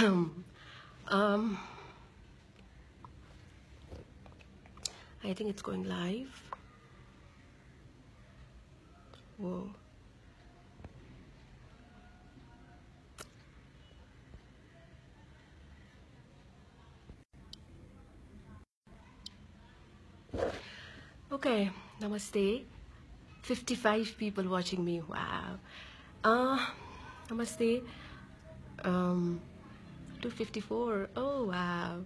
um, I think it's going live. Whoa. Okay, namaste. 55 people watching me. Wow. Namaste. 254. Oh, wow.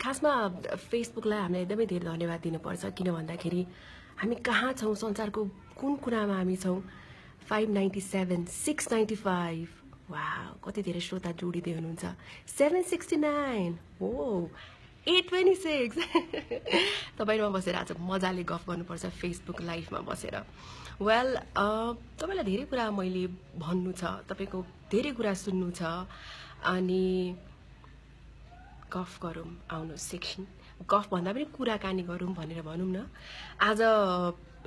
खासमा फेसबुकलाई हामीले एकदमै धेरै धन्यवाद दिनुपर्छ किन भन्दाखेरि हामी कहाँ छौँ संसारको कुन कुरामा हामी छौँ 597 695 वाउ कति धेरै श्रोता जोडिदै हुनुहुन्छ 769 हो 826 तपाईहरुमा बसेर आज मजाले गफ गर्नुपर्छ फेसबुक लाइभमा बसेर वेल तपाईलाई धेरै कुरा मैले भन्नु छ तपाईको धेरै कुरा सुन्नु छ अनि गफ गरौँ आउनु सेक्सन गफ भन्दा पनि कुराकानी गरौँ भनेर भनौँ न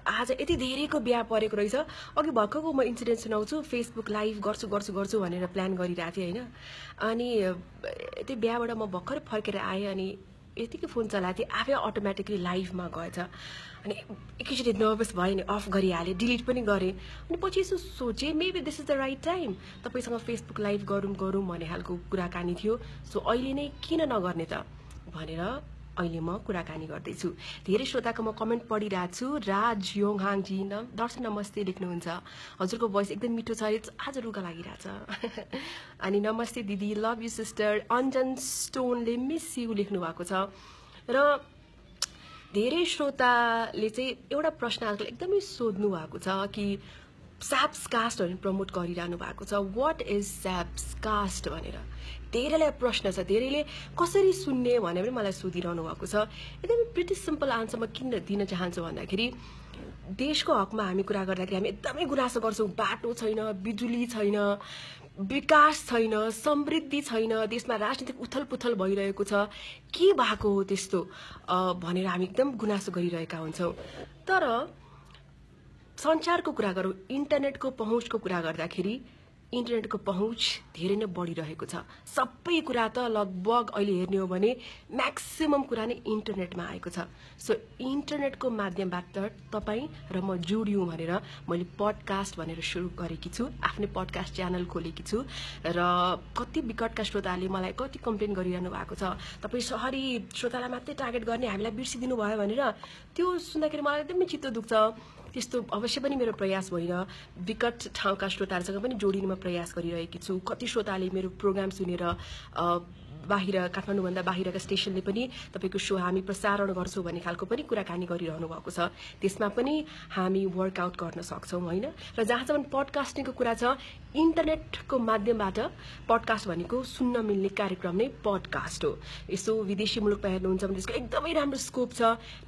आज यति धेरैको बिहा परेको रहेछ अघि भर्खरको म इन्सिडेन्ट सुनाउँछु फेसबुक लाइभ गर्छु भनेर प्लान गरिरहेको थिएँ हैन अनि त्यो बिहाबाट म भर्खर फर्केर आएँ अनि यतिकै फोन चलाएको थिएँ आफै अटोमेटिकली लाइभमा गएछ अनि एकैचोटि नर्भस भएँ नि अफ गरिहालेँ डिलिट पनि गरेँ अनि पछि यसो सोचेँ maybe this is the right time तपाईसँग फेसबुक लाइभ गरौँ भन्ने खालको कुराकानी थियो सो अहिले नै किन नगर्ने त भनेर अहिले म कुराकानी गर्दैछु धेरै श्रोताको म कमेन्ट पढिरहेको छु राज योङहाङ जी दर्शन नमस्ते लेख्नुहुन्छ हजुरको भोइस एकदम मिठो छ आज रुगा लागिरहेछ अनि नमस्ते दिदी लभ यु सिस्टर अञ्जन स्टोनले मिस यु लेख्नु भएको छ र धेरै श्रोताले चाहिँ एउटा प्रश्न आजकल एकदमै सोध्नु भएको छ कि स्याप्स कास्टहरु प्रमोट गरिरहनु भएको छ व्हाट इज स्याप्स कास्ट भनेर धेरैलाई प्रश्न छ धेरैले कसरी सुन्ने भने पनि मलाई सोधिरहनु भएको छ एकदमै प्रिटी सिम्पल आन्सर म किन दिन चाहन्छु भन्दाखेरि देशको हकमा हामी कुरा गर्दाखेरि हामी एकदमै गुनासो गर्छौं बाटो छैन बिजुली छैन विकास छैन समृद्धि छैन देशमा राजनीतिक उथलपुथल भइरहेको छ के भएको हो त्यस्तो भनेर हामी एकदम गुनासो गरिरहेका हुन्छौं तर सञ्चारको कुरा गरौँ इन्टरनेटको पहुँचको कुरा गर्दाखेरि इन्टरनेटको पहुँच धेरै नै बढिरहेको छ सबै कुरा त लगभग अहिले हेर्ने हो भने म्याक्सिमम कुरा नै इन्टरनेटमा आएको छ सो इन्टरनेटको माध्यमबाट तपाई र म जोडियौं भनेर मैले पडकास्ट भनेर सुरु गरेकी छु आफ्नै पडकास्ट च्यानल खोलेकी छु र कति विकटका श्रोताले मलाई कति कम्प्लेन गरिरहनु भएको छ तपाई शहरी श्रोतालाई मात्रै टार्गेट गर्ने हामीलाई बिर्सिदिनु भयो भनेर त्यो सुन्दाखेरि मलाई एकदमै चित्त दुख्छ त्यस्तो अवश्य पनि मेरो प्रयास होइन विकट ठाउँका श्रोताहरुसँग पनि जोडिनमा प्रयास गरिरहेकी छु कति श्रोताले मेरो प्रोग्राम सुनेर बाहिर काठमाडौँ भन्दा बाहिरका स्टेशनले पनि तपाईको शो हामी प्रसारण गर्छौं भन्ने खालको पनि कुराकानी गरिरहनु भएको छ त्यसमा पनि हामी वर्कआउट गर्न सक्छौं हैन र जहाँसम्म पडकास्टिङको कुरा छ इन्टरनेटको माध्यमबाट पडकास्ट भनेको सुन्न मिल्ने कार्यक्रम नै पडकास्ट हो यसो विदेशी मुलुकमा हेर्नुहुन्छ भने त्यसको एकदमै राम्रो स्कोप छ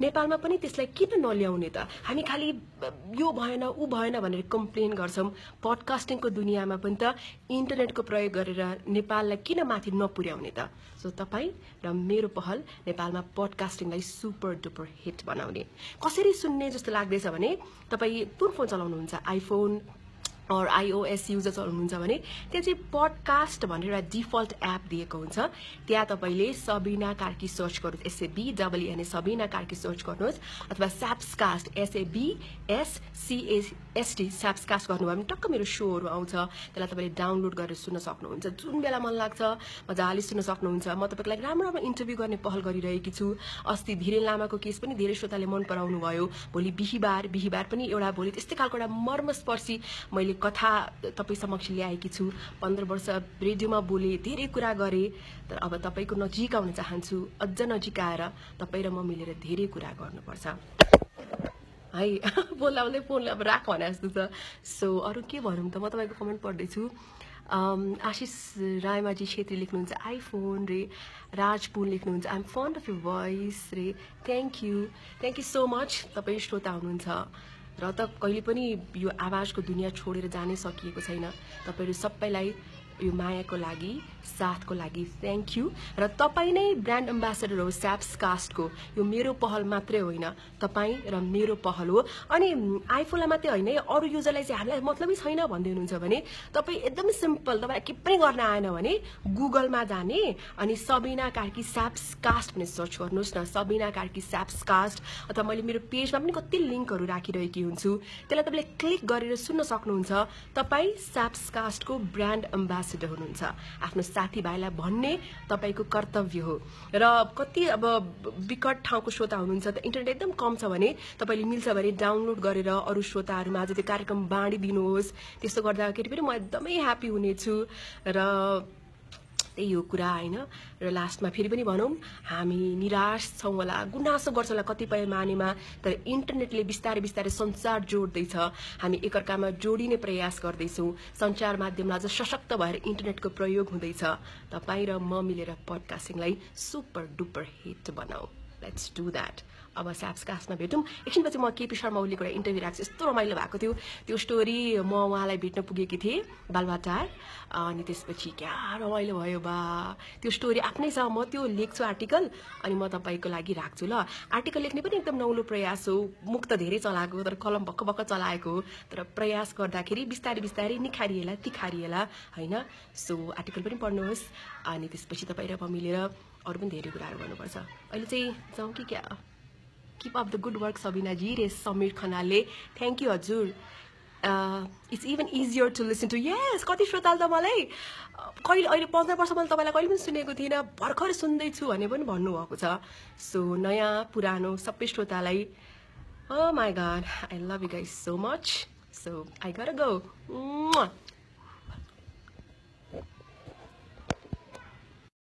नेपालमा पनि त्यसलाई किन नल्याउने त हामी खाली यो भएन उ भएन भनेर कम्प्लेन गर्छौं पडकास्टिङको दुनियाँमा पनि त इन्टरनेटको प्रयोग गरेर नेपाललाई किन माथि नपुर्याउने त सो तपाई र मेरो पहल नेपालमा पडकास्टिङलाई सुपर डुपर हिट बनाउने कसरी सुन्ने जस्तो लाग्दैछ भने तपाई कुन फोन चलाउनुहुन्छ आइफोन और iOS युजर्स हुनुहुन्छ भने त्यहाँ चाहिँ पडकास्ट भनेर एउटा डिफल्ट एप दिएको हुन्छ त्यहाँ तपाईले सबिना कार्की सर्च गर्नुहोस् SABENA सबिना कार्की सर्च गर्नुहोस् अथवा स्याप्सकास्ट SABSCAST स्याप्सकास्ट गर्नुभयो भने टक्क मेरो शोहरु आउँछ त्यसलाई तपाईले डाउनलोड गरेर सुन्न सक्नुहुन्छ जुन बेला मन लाग्छ मजाले सुन्न सक्नुहुन्छ म तपाईको लागि राम्रो राम्रो इन्टरभ्यु गर्ने पहल गरिरहेकी छु अस्ति धिरेन लामाको केस पनि धेरै श्रोताले मन पराउनु भयो भोलि बिहीबार पनि एउटा भोलि त्यस्तै खालको एउटा मर्मस्पर्शी मैले कथा तपाई समक्ष ल्याएकी छु 15 वर्ष रेडियोमा बोले धेरै कुरा गरे तर अब तपाईको नजिक आउन चाहन्छु अझ नजिक आएर तपाई र म मिलेर धेरै कुरा गर्नुपर्छ है बोलाउँदै फोनले अब राख भने जस्तो छ सो अरु के भनौं त म तपाईको कमेन्ट पढ्दै छु आशिष रायमाजी छेत्री लेख्नुहुन्छ आइफोन रे राजपुन लेख्नुहुन्छ I am fond of your voice रे थ्यांक यू सो मच तपाई श्रोता हुनुहुन्छ र त कहिले पनि यो आवाजको दुनिया छोडेर जानै सकिएको छैन तपाईहरु सबैलाई यो मायाको लागि, साथको लागि थ्याङ्क यू। र तपाईँ नै ब्रान्ड एम्बेसेडर हो स्याप्स कास्टको। यो मेरो पहल मात्रै होइन, तपाईँ र मेरो पहल हो। अनि आइफोनलाई मात्रै होइन, अरू युजरलाई चाहिँ हामीलाई मतलबै छैन भन्दै हुनुहुन्छ भने तपाईँ एकदमै सिम्पल, तपाईँलाई के पनि गर्न आएन भने गुगलमा जाने अनि सबिना कार्की स्याप्स कास्ट भनेर सर्च गर्नुहोस् न। सबिना कार्की स्याप्स कास्ट, अथवा मैले मेरो पेजमा पनि कति लिङ्कहरू राखिरहेकी हुन्छु, त्यसलाई तपाईँले क्लिक गरेर सुन्न सक्नुहुन्छ। तपाईँ स्याप्स कास्टको ब्रान्ड एम्बेसेडर हुनुहुन्छ। आफ्नो साथीभाइलाई भन्ने तपाईँको कर्तव्य हो। र कति अब विकट ठाउँको श्रोता हुनुहुन्छ, त इन्टरनेट एकदम कम छ भने तपाईँले मिल्छ भने डाउनलोड गरेर अरू श्रोताहरूमा आज त्यो कार्यक्रम बाँडिदिनुहोस्। त्यस्तो गर्दाखेरि पनि म एकदमै ह्याप्पी हुनेछु। र त्यही हो कुरा होइन। र लास्टमा फेरि पनि भनौँ, हामी निराश छौँ होला, गुनासो गर्छौँ होला कतिपय मानेमा, तर इन्टरनेटले बिस्तारै बिस्तारै संसार जोड्दैछ। हामी एकअर्कामा जोडिने प्रयास गर्दैछौँ। सञ्चार माध्यमलाई अझ सशक्त भएर इन्टरनेटको प्रयोग हुँदैछ। तपाईँ र म मिलेर पडकास्टिङलाई सुपर डुपर हिट बनाऊ। Let's do that. अब स्याप्स कास्टमा भेटौँ। एकछिनपछि म केपी शर्मा ओलीको एउटा इन्टरभ्यू राख्छु। यस्तो रमाइलो भएको थियो त्यो स्टोरी। म उहाँलाई भेट्न पुगेकी थिएँ बालुवाटार, अनि त्यसपछि क्या रमाइलो भयो बा। त्यो स्टोरी आफ्नै छ, म त्यो लेख्छु आर्टिकल, अनि म तपाईँको लागि राख्छु ल। आर्टिकल लेख्ने पनि एकदम नौलो प्रयास हो। मुख त धेरै चलाएको, तर कलम भक्क भक्क चलाएको हो। तर प्रयास गर्दाखेरि बिस्तारै बिस्तारै निखारिएला तिखारिएला होइन। सो आर्टिकल पनि पढ्नुहोस्। अनि त्यसपछि तपाईँ र म मिलेर अरू पनि धेरै कुराहरू गर्नुपर्छ। अहिले चाहिँ जाउँ कि क्या? Keep up the good work, Sabina ji. Res Samir Khanale. Thank you, हजुर. It's even easier to listen to. Yes, कति श्रोताले त मलाई कहिले अहिले 15 वर्ष मैले तपाईँलाई कहिले पनि सुनेको थिइनँ, भर्खर सुन्दैछु भने पनि भन्नुभएको छ। सो नयाँ पुरानो सबै श्रोतालाई oh my god, I love you guys so much. So I gotta go.